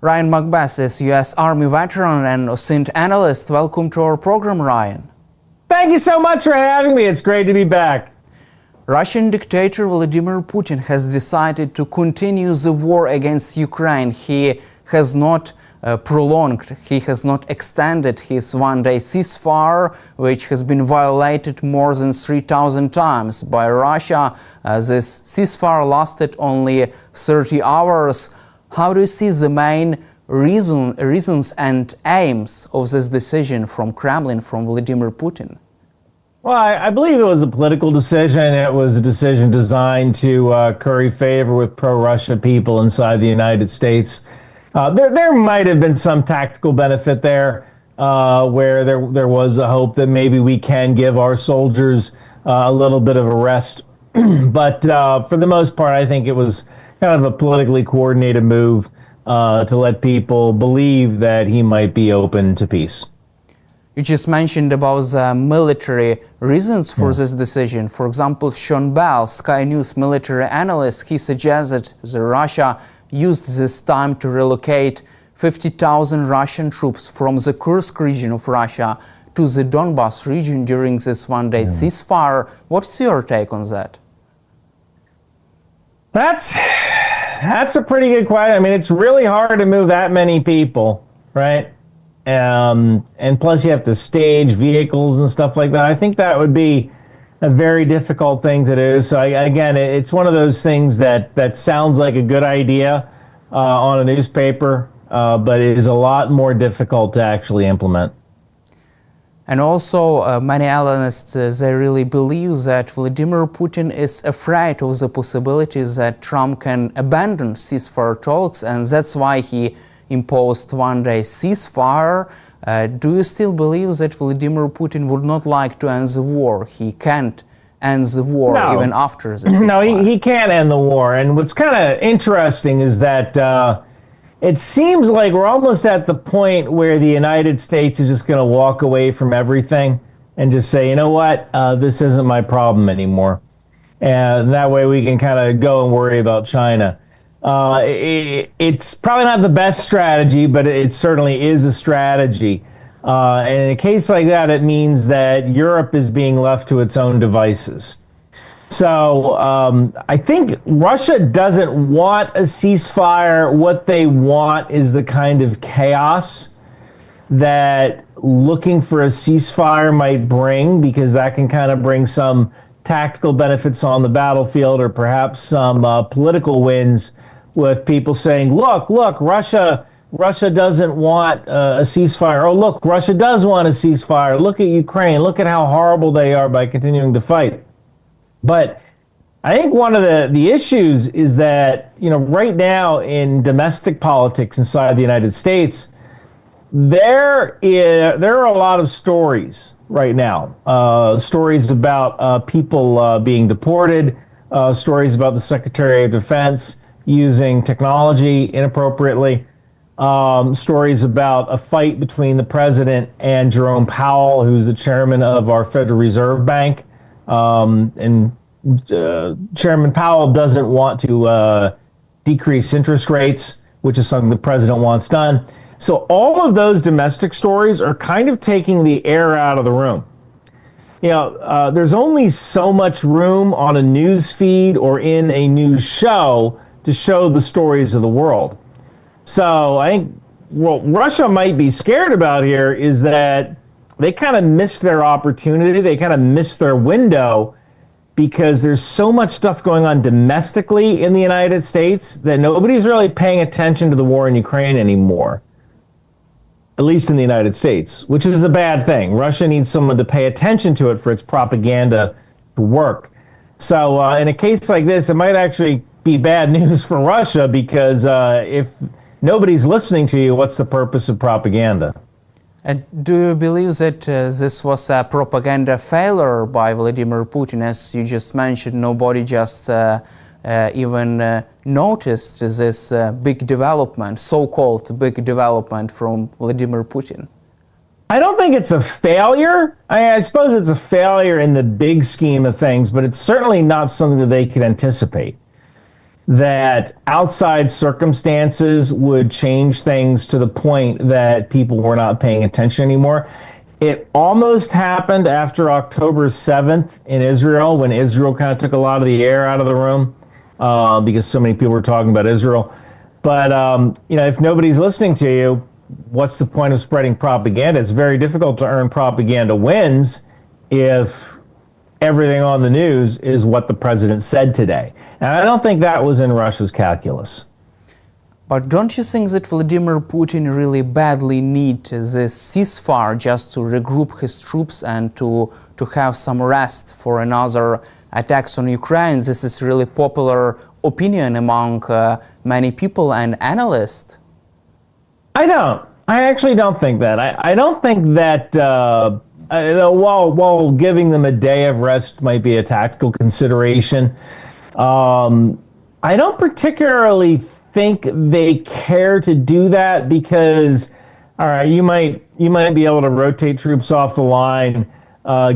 Ryan McBeth is U.S. Army veteran and OSINT analyst. Welcome to our program, Ryan. Thank you so much for having me. It's great to be back. Russian dictator Vladimir Putin has decided to continue the war against Ukraine. He has not he has not extended his one-day ceasefire, which has been violated more than 3,000 times by Russia. This ceasefire lasted only 30 hours. How do you see the main reasons and aims of this decision from Kremlin, from Vladimir Putin? Well, I believe it was a political decision. It was a decision designed to curry favor with pro-Russia people inside the United States. There might have been some tactical benefit there, where there was a hope that maybe we can give our soldiers a little bit of a rest. But for the most part, I think it was kind of a politically coordinated move to let people believe that he might be open to peace. You just mentioned about the military reasons for this decision. For example, Sean Bell, Sky News military analyst, he suggested that Russia used this time to relocate 50,000 Russian troops from the Kursk region of Russia to the Donbas region during this one-day ceasefire. What's your take on that? That's a pretty good question. I mean, it's really hard to move that many people, right? And plus you have to stage vehicles and stuff like that. I think that would be a very difficult thing to do. So again, it's one of those things that sounds like a good idea on a newspaper, but it is a lot more difficult to actually implement. And also, many analysts, they really believe that Vladimir Putin is afraid of the possibilities that Trump can abandon ceasefire talks, and that's why he imposed one-day ceasefire. Do you still believe that Vladimir Putin would not like to end the war? He can't end the war even after the ceasefire. No, he can't end the war. And what's kind of interesting is that it seems like we're almost at the point where the United States is just going to walk away from everything and just say, you know what, this isn't my problem anymore. And that way we can kind of go and worry about China. It's probably not the best strategy, but it certainly is a strategy. And in a case like that, it means that Europe is being left to its own devices. So I think Russia doesn't want a ceasefire. What they want is the kind of chaos that looking for a ceasefire might bring, because that can kind of bring some tactical benefits on the battlefield, or perhaps some political wins, with people saying, look, Russia doesn't want a ceasefire. Oh, look, Russia does want a ceasefire. Look at Ukraine. Look at how horrible they are by continuing to fight. But I think one of the issues is that, right now in domestic politics inside the United States, there are a lot of stories right now. Stories about people being deported, stories about the Secretary of Defense using technology inappropriately, stories about a fight between the president and Jerome Powell, who's the chairman of our Federal Reserve Bank. And Chairman Powell doesn't want to decrease interest rates, which is something the president wants done. So all of those domestic stories are kind of taking the air out of the room. There's only so much room on a news feed or in a news show to show the stories of the world. So I think what Russia might be scared about here is that they kind of missed their opportunity. They kind of missed their window, because there's so much stuff going on domestically in the United States that nobody's really paying attention to the war in Ukraine anymore, at least in the United States, which is a bad thing. Russia needs someone to pay attention to it for its propaganda to work. So in a case like this, it might actually be bad news for Russia, because if nobody's listening to you, what's the purpose of propaganda? And do you believe that this was a propaganda failure by Vladimir Putin? As you just mentioned, nobody just even noticed this big development, so-called big development from Vladimir Putin. I don't think it's a failure. I suppose it's a failure in the big scheme of things, but it's certainly not something that they could anticipate. that outside circumstances would change things to the point that people were not paying attention anymore. It almost happened after October 7th in Israel, when Israel kind of took a lot of the air out of the room because so many people were talking about Israel. But, if nobody's listening to you, what's the point of spreading propaganda? It's very difficult to earn propaganda wins if everything on the news is what the president said today. And I don't think that was in Russia's calculus. But don't you think that Vladimir Putin really badly needs this ceasefire just to regroup his troops and to have some rest for another attacks on Ukraine? This is really popular opinion among many people and analysts. I actually don't think that. I don't think that while giving them a day of rest might be a tactical consideration, I don't particularly think they care to do that because, all right, you might be able to rotate troops off the line,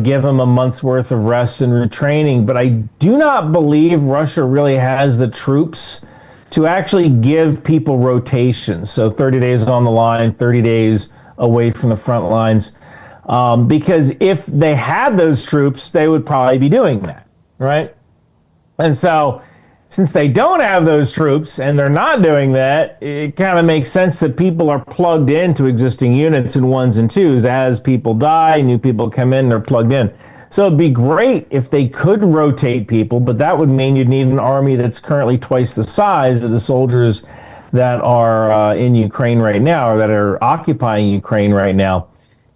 give them a month's worth of rest and retraining, but I do not believe Russia really has the troops to actually give people rotations. So 30 days on the line, 30 days away from the front lines. Because if they had those troops, they would probably be doing that, right? And so since they don't have those troops and they're not doing that, it kind of makes sense that people are plugged into existing units in ones and twos. As people die, new people come in, they're plugged in. So it'd be great if they could rotate people, but that would mean you'd need an army that's currently twice the size of the soldiers that are in Ukraine right now, or that are occupying Ukraine right now.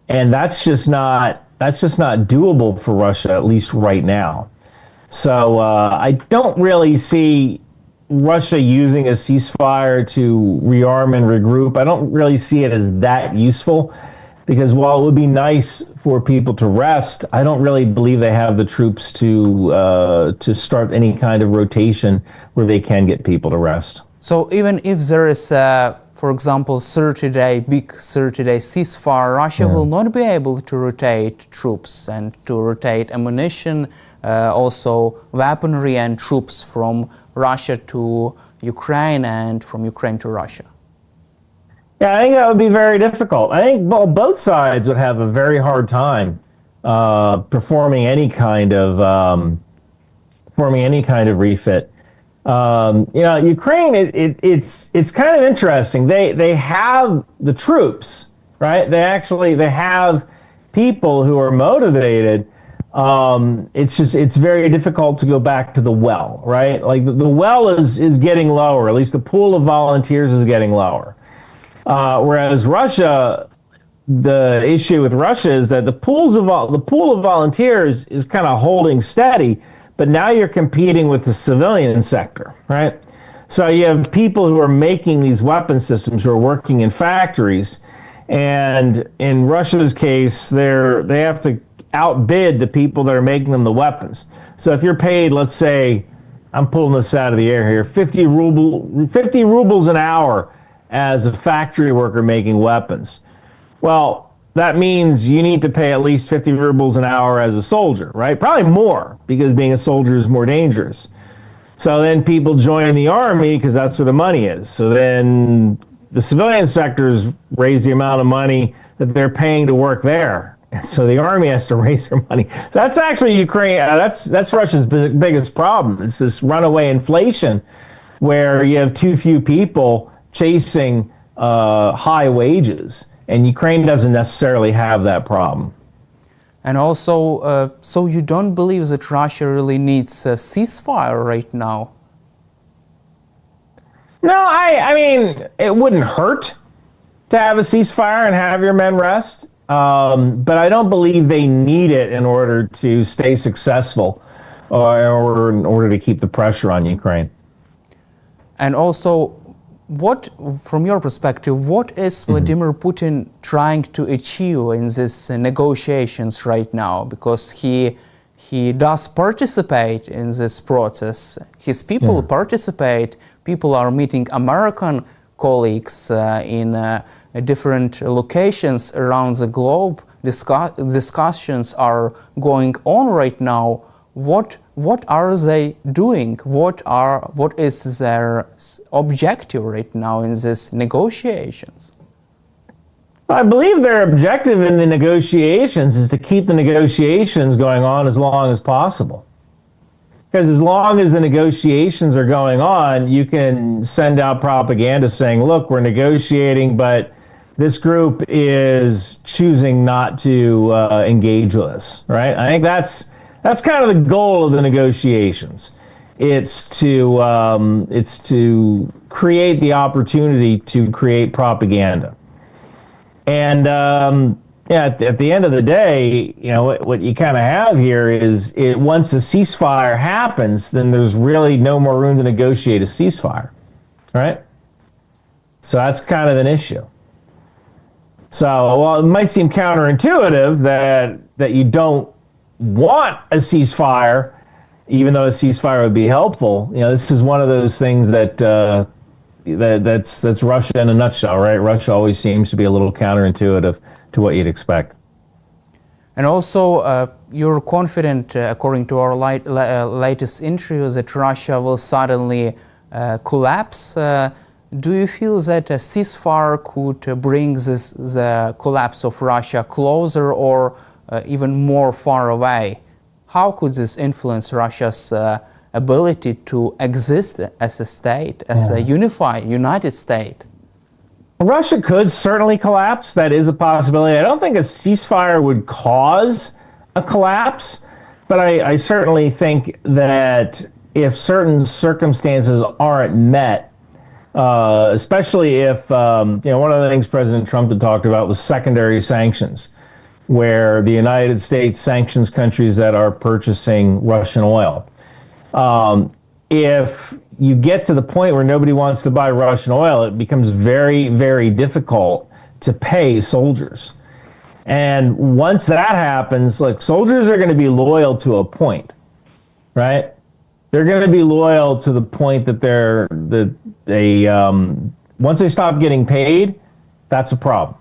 And that's just not doable for Russia, at least right now. So I don't really see Russia using a ceasefire to rearm and regroup. I don't really see it as that useful, because while it would be nice for people to rest, I don't really believe they have the troops to start any kind of rotation where they can get people to rest. So even if there is, for example, big 30-day ceasefire, Russia will not be able to rotate troops and to rotate ammunition, also weaponry and troops from Russia to Ukraine and from Ukraine to Russia. Yeah, I think that would be very difficult. I think both sides would have a very hard time performing any kind of refit. Ukraine, it's kind of interesting. They have the troops, right? They have people who are motivated. It's very difficult to go back to the well, right? Like the well is getting lower. At least the pool of volunteers is getting lower. Whereas Russia, the issue with Russia is that the pool of volunteers is kind of holding steady, but now you're competing with the civilian sector, right? So you have people who are making these weapon systems who are working in factories, and in Russia's case, they have to outbid the people that are making them the weapons. So if you're paid, let's say, I'm pulling this out of the air here, 50 rubles an hour as a factory worker making weapons. Well, that means you need to pay at least 50 rubles an hour as a soldier, right? Probably more, because being a soldier is more dangerous. So then people join the army because that's where the money is. So then the civilian sectors raise the amount of money that they're paying to work there. And so the army has to raise their money. So that's actually Ukraine. That's Russia's biggest problem. It's this runaway inflation where you have too few people chasing high wages, and Ukraine doesn't necessarily have that problem. And also, so you don't believe that Russia really needs a ceasefire right now? No, I mean, it wouldn't hurt to have a ceasefire and have your men rest, but I don't believe they need it in order to stay successful or in order to keep the pressure on Ukraine. And also, from your perspective, what is Vladimir Putin trying to achieve in these negotiations right now? Because he does participate in this process. His people participate. People are meeting American colleagues in different locations around the globe. Discussions are going on right now. What what are they doing? What is their objective right now in these negotiations? I believe their objective in the negotiations is to keep the negotiations going on as long as possible. Because as long as the negotiations are going on, you can send out propaganda saying, look, we're negotiating, but this group is choosing not to engage with us, right? I think that's kind of the goal of the negotiations. It's to create the opportunity to create propaganda. And at the end of the day, what you kind of have here is once a ceasefire happens, then there's really no more room to negotiate a ceasefire, right? So that's kind of an issue. So while it might seem counterintuitive that you don't want a ceasefire, even though a ceasefire would be helpful, this is one of those things that's Russia in a nutshell, right? Russia always seems to be a little counterintuitive to what you'd expect. And also, you're confident, according to our latest interview, that Russia will suddenly collapse. Do you feel that a ceasefire could bring the collapse of Russia closer or even more far away? How could this influence Russia's ability to exist as a state, as a united state? Russia could certainly collapse. That is a possibility. I don't think a ceasefire would cause a collapse, but I certainly think that if certain circumstances aren't met, especially if, one of the things President Trump had talked about was secondary sanctions, where the United States sanctions countries that are purchasing Russian oil. If you get to the point where nobody wants to buy Russian oil, it becomes very, very difficult to pay soldiers. And once that happens, soldiers are going to be loyal to a point, right? They're going to be loyal to the point that once they stop getting paid, that's a problem.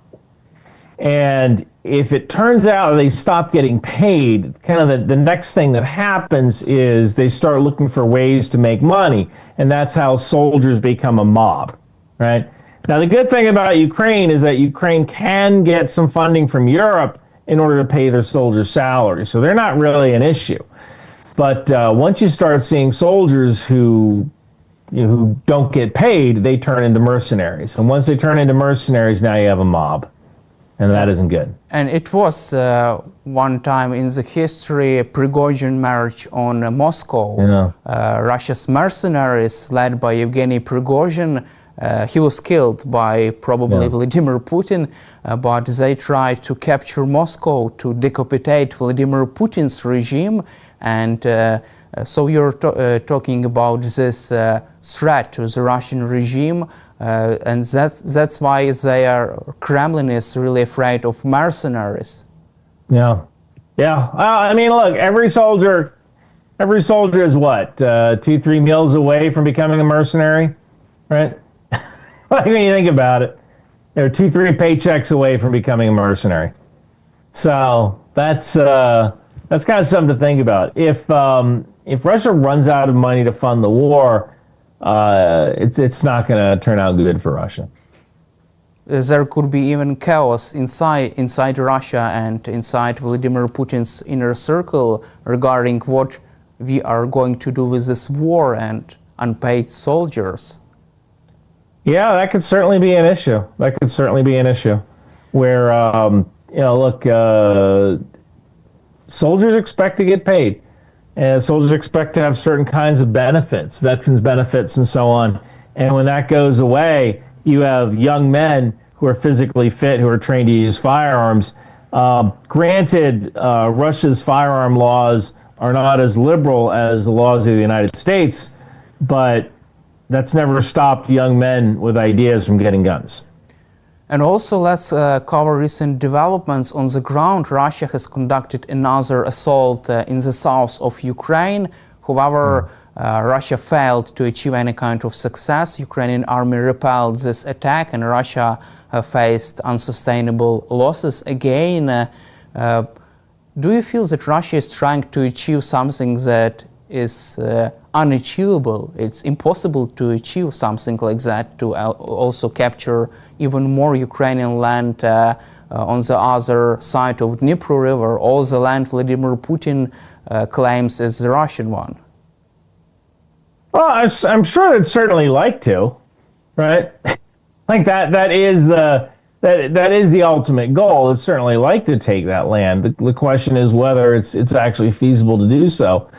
And if it turns out they stop getting paid, kind of the next thing that happens is they start looking for ways to make money. And that's how soldiers become a mob, right? Now, the good thing about Ukraine is that Ukraine can get some funding from Europe in order to pay their soldiers' salaries. So they're not really an issue. But once you start seeing soldiers who don't get paid, they turn into mercenaries. And once they turn into mercenaries, now you have a mob. And that isn't good. And it was one time in the history, Prigozhin march on Moscow. Russia's mercenaries, led by Yevgeny Prigozhin, he was killed by probably Vladimir Putin, but they tried to capture Moscow to decapitate Vladimir Putin's regime. And so you're talking about this threat to the Russian regime, and that's why Kremlin is really afraid of mercenaries. Yeah. I mean, look, every soldier is what, 2-3 meals away from becoming a mercenary, right? When you think about it, they're 2-3 paychecks away from becoming a mercenary. So that's kind of something to think about. If Russia runs out of money to fund the war, it's not going to turn out good for Russia. There could be even chaos inside Russia and inside Vladimir Putin's inner circle regarding what we are going to do with this war and unpaid soldiers. Yeah, that could certainly be an issue. Where, look, soldiers expect to get paid. And soldiers expect to have certain kinds of benefits, veterans benefits and so on. And when that goes away, you have young men who are physically fit, who are trained to use firearms. Granted, Russia's firearm laws are not as liberal as the laws of the United States, but that's never stopped young men with ideas from getting guns. And also, let's cover recent developments on the ground. Russia has conducted another assault in the south of Ukraine. However, Russia failed to achieve any kind of success. Ukrainian army repelled this attack, and Russia faced unsustainable losses again. Do you feel that Russia is trying to achieve something that is unachievable. It's impossible to achieve something like that, to also capture even more Ukrainian land on the other side of Dnipro River. All the land Vladimir Putin claims is the Russian one. Well, I'm sure they'd certainly like to, right? Like that is the ultimate goal. It's certainly like to take that land. The question is whether it's actually feasible to do so.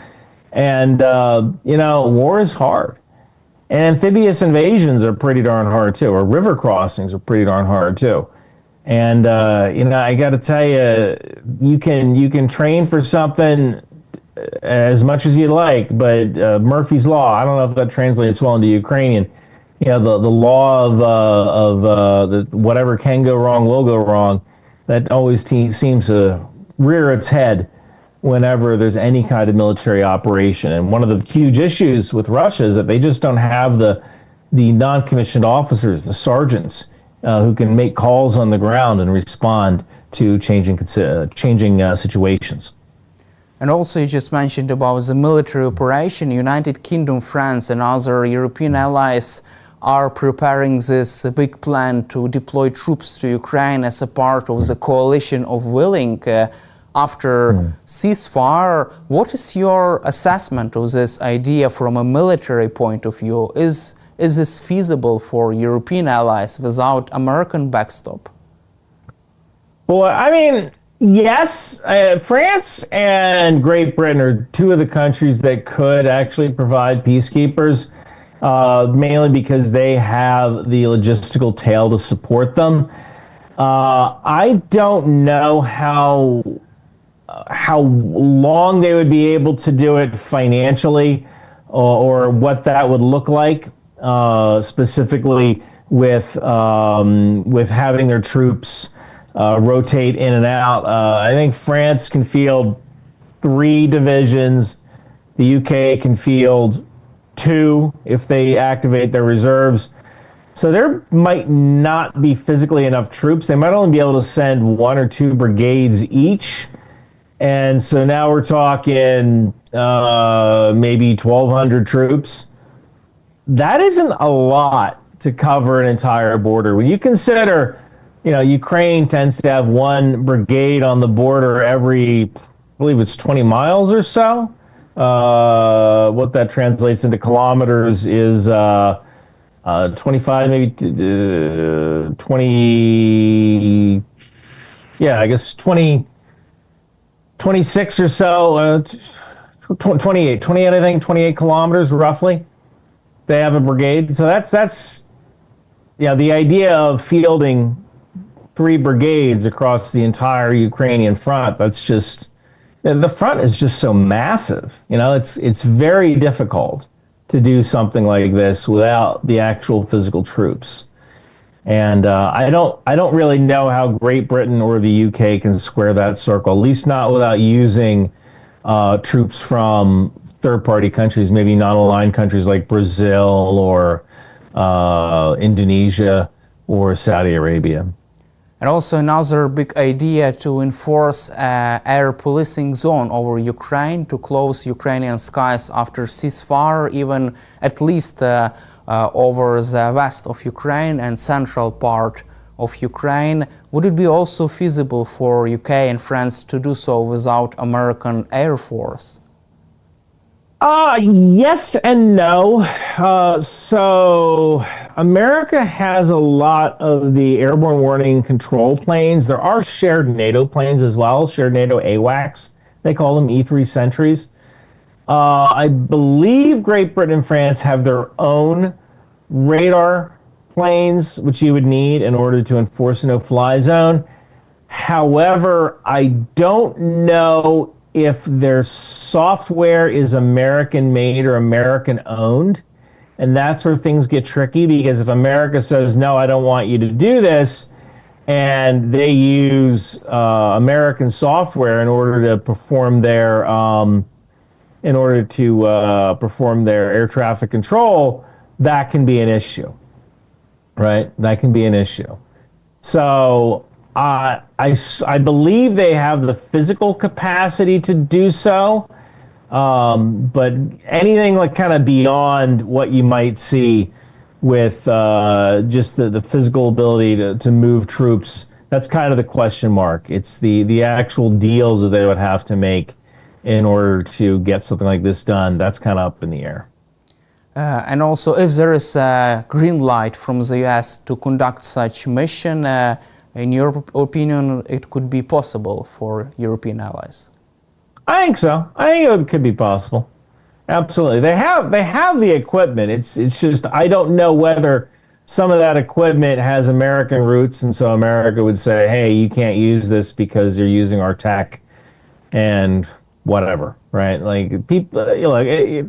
And war is hard. And amphibious invasions are pretty darn hard too, or river crossings are pretty darn hard too. And I got to tell you, you can train for something as much as you like, but Murphy's Law, I don't know if that translates well into Ukrainian. The law of whatever can go wrong will go wrong. That always seems to rear its head whenever there's any kind of military operation. And one of the huge issues with Russia is that they just don't have the non-commissioned officers, the sergeants, who can make calls on the ground and respond to changing situations. And also, you just mentioned about the military operation. United Kingdom, France, and other European allies are preparing this big plan to deploy troops to Ukraine as a part of the coalition of willing after ceasefire. What is your assessment of this idea from a military point of view? Is this feasible for European allies without American backstop? Well, I mean, yes, France and Great Britain are two of the countries that could actually provide peacekeepers, mainly because they have the logistical tail to support them. I don't know how long they would be able to do it financially, or what that would look like, specifically with having their troops rotate in and out. I think France can field 3 divisions. The UK can field 2 if they activate their reserves. So there might not be physically enough troops. They might only be able to send 1 or 2 brigades each. And so now we're talking maybe 1,200 troops. That isn't a lot to cover an entire border. When you consider, Ukraine tends to have 1 brigade on the border every, I believe it's 20 miles or so. What that translates into kilometers is 25, maybe 20, I guess 26 or so, 28, I think, 28 kilometers roughly. They have a brigade. So that's the idea of fielding 3 brigades across the entire Ukrainian front. That's just, the front is just so massive. It's very difficult to do something like this without the actual physical troops. And I don't really know how Great Britain or the UK can square that circle, at least not without using troops from third-party countries, maybe non-aligned countries like Brazil or Indonesia or Saudi Arabia. And also another big idea to enforce air policing zone over Ukraine, to close Ukrainian skies after ceasefire, even at least over the west of Ukraine and central part of Ukraine. Would it be also feasible for UK and France to do so without American Air Force? Yes and no. So America has a lot of the airborne warning control planes. There are shared NATO planes as well, shared NATO AWACS. They call them E-3 Sentries. I believe Great Britain and France have their own radar planes, which you would need in order to enforce a no-fly zone. However, I don't know if their software is American made or American owned. And that's where things get tricky, because if America says, no, I don't want you to do this, and they use American software in order to perform their air traffic control, that can be an issue, right? That can be an issue. So I believe they have the physical capacity to do so. But anything like kind of beyond what you might see with just the physical ability to move troops, that's kind of the question mark. It's the actual deals that they would have to make in order to get something like this done. That's kind of up in the air. And also, if there is a green light from the US to conduct such mission, in your opinion, it could be possible for European allies? I think so. I think it could be possible. Absolutely. They have the equipment. It's just I don't know whether some of that equipment has American roots, and so America would say, "Hey, you can't use this because you're using our tech," and whatever, right? Like people,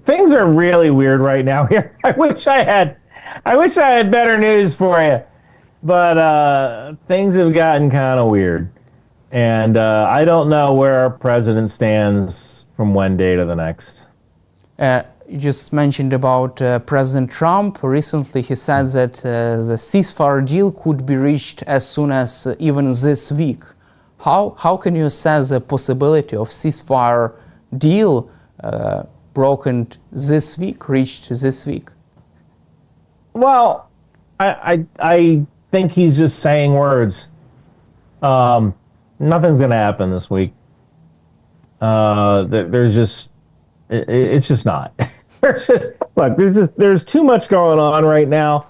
things are really weird right now here. I wish I had better news for you, but things have gotten kind of weird, and I don't know where our president stands from one day to the next. You just mentioned about President Trump. Recently, he said that the ceasefire deal could be reached as soon as even this week. How can you assess the possibility of ceasefire deal broken this week, reached this week? Well, I think he's just saying words. Nothing's going to happen this week. It's just not. There's too much going on right now.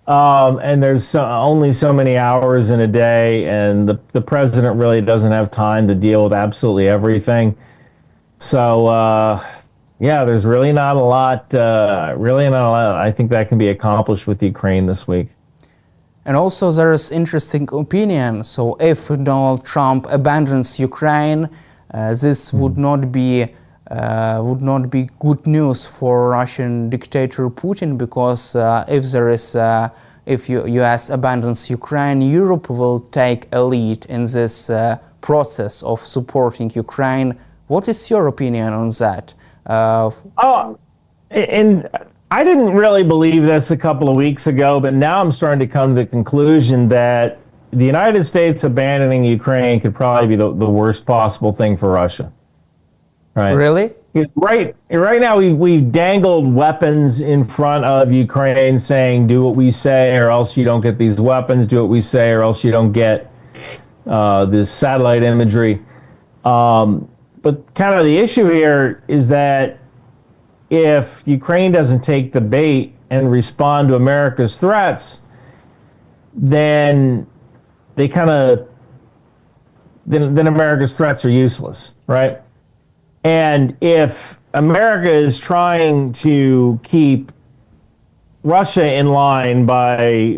And there's only so many hours in a day, and the president really doesn't have time to deal with absolutely everything. So, there's really not a lot. I think that can be accomplished with Ukraine this week. And also, there is interesting opinion. So, if Donald Trump abandons Ukraine, this would not be good news for Russian dictator Putin, because if US abandons Ukraine, Europe will take a lead in this process of supporting Ukraine. What is your opinion on that? And I didn't really believe this a couple of weeks ago, but now I'm starting to come to the conclusion that the United States abandoning Ukraine could probably be the worst possible thing for Russia. Right. Really? Right now, we've dangled weapons in front of Ukraine, saying, "Do what we say, or else you don't get these weapons. Do what we say, or else you don't get this satellite imagery." But kind of the issue here is that if Ukraine doesn't take the bait and respond to America's threats, then then America's threats are useless, right? And if America is trying to keep Russia in line by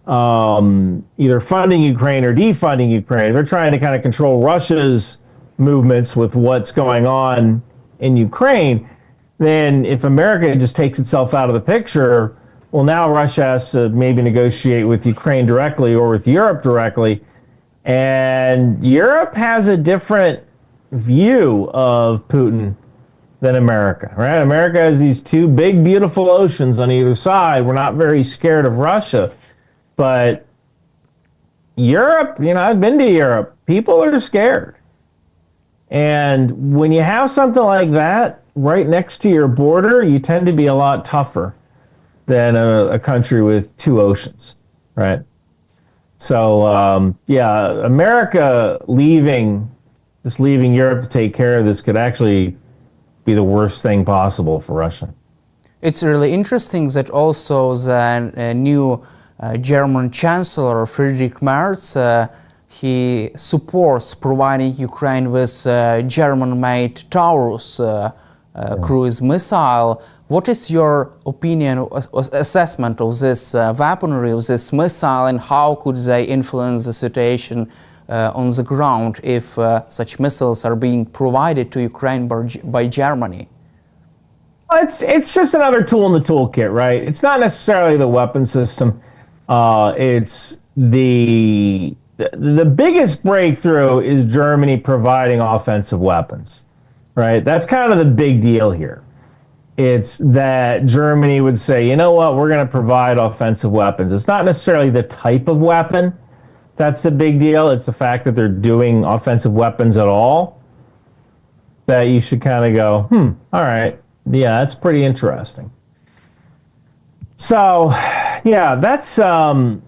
either funding Ukraine or defunding Ukraine, they're trying to kind of control Russia's movements with what's going on in Ukraine, then if America just takes itself out of the picture, well, now Russia has to maybe negotiate with Ukraine directly or with Europe directly. And Europe has a different view of Putin than America, right? America has these two big, beautiful oceans on either side. We're not very scared of Russia. But Europe, I've been to Europe. People are scared. And when you have something like that right next to your border, you tend to be a lot tougher than a country with two oceans, right? So, America leaving Europe to take care of this could actually be the worst thing possible for Russia. It's really interesting that also the new German Chancellor Friedrich Merz, he supports providing Ukraine with German-made Taurus cruise missile. What is your opinion, assessment of this weaponry, of this missile, and how could they influence the situation on the ground if such missiles are being provided to Ukraine by Germany? It's just another tool in the toolkit, right? It's not necessarily the weapon system. It's the biggest breakthrough is Germany providing offensive weapons, right? That's kind of the big deal here. It's that Germany would say, you know what, we're going to provide offensive weapons. It's not necessarily the type of weapon that's the big deal. It's the fact that they're doing offensive weapons at all. that you should kind of go, all right, yeah, that's pretty interesting. So, yeah, that's the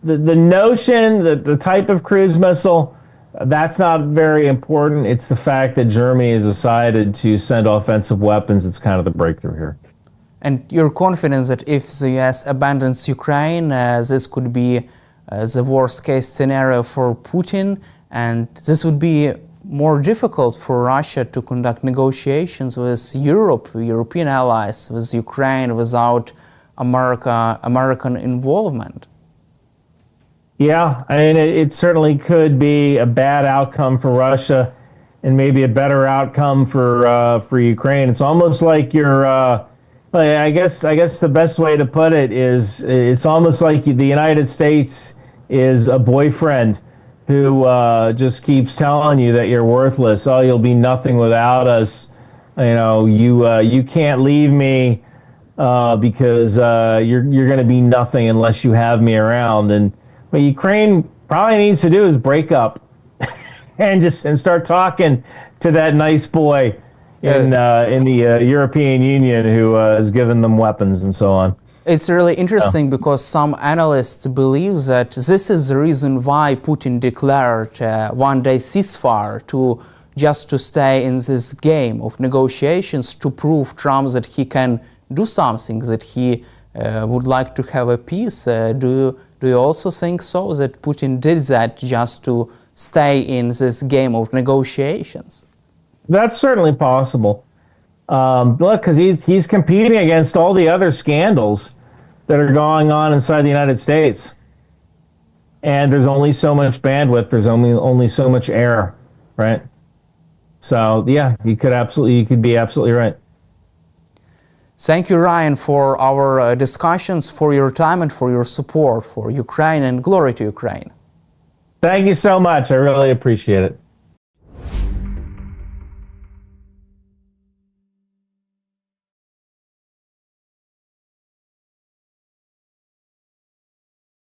notion that the type of cruise missile, that's not very important. It's the fact that Germany has decided to send offensive weapons that's kind of the breakthrough here. And you're confident that if the US abandons Ukraine, this could be the worst case scenario for Putin, and this would be more difficult for Russia to conduct negotiations with Europe, European allies, with Ukraine without American involvement. Yeah, I mean, it certainly could be a bad outcome for Russia and maybe a better outcome for Ukraine. It's almost like you're, I guess the best way to put it is it's almost like the United States is a boyfriend who just keeps telling you that you're worthless. Oh, you'll be nothing without us. You know, you can't leave me because you're going to be nothing unless you have me around. And what Ukraine probably needs to do is break up and start talking to that nice boy in the European Union who has given them weapons and so on. It's really interesting because some analysts believe that this is the reason why Putin declared one-day ceasefire just to stay in this game of negotiations to prove Trump that he can do something, that he would like to have a peace. Do you also think so, that Putin did that just to stay in this game of negotiations? That's certainly possible. Look, because he's competing against all the other scandals that are going on inside the United States. And there's only so much bandwidth, there's only so much air, right? So yeah, you could be absolutely right. Thank you, Ryan, for our discussions, for your time and for your support for Ukraine, and glory to Ukraine. Thank you so much. I really appreciate it.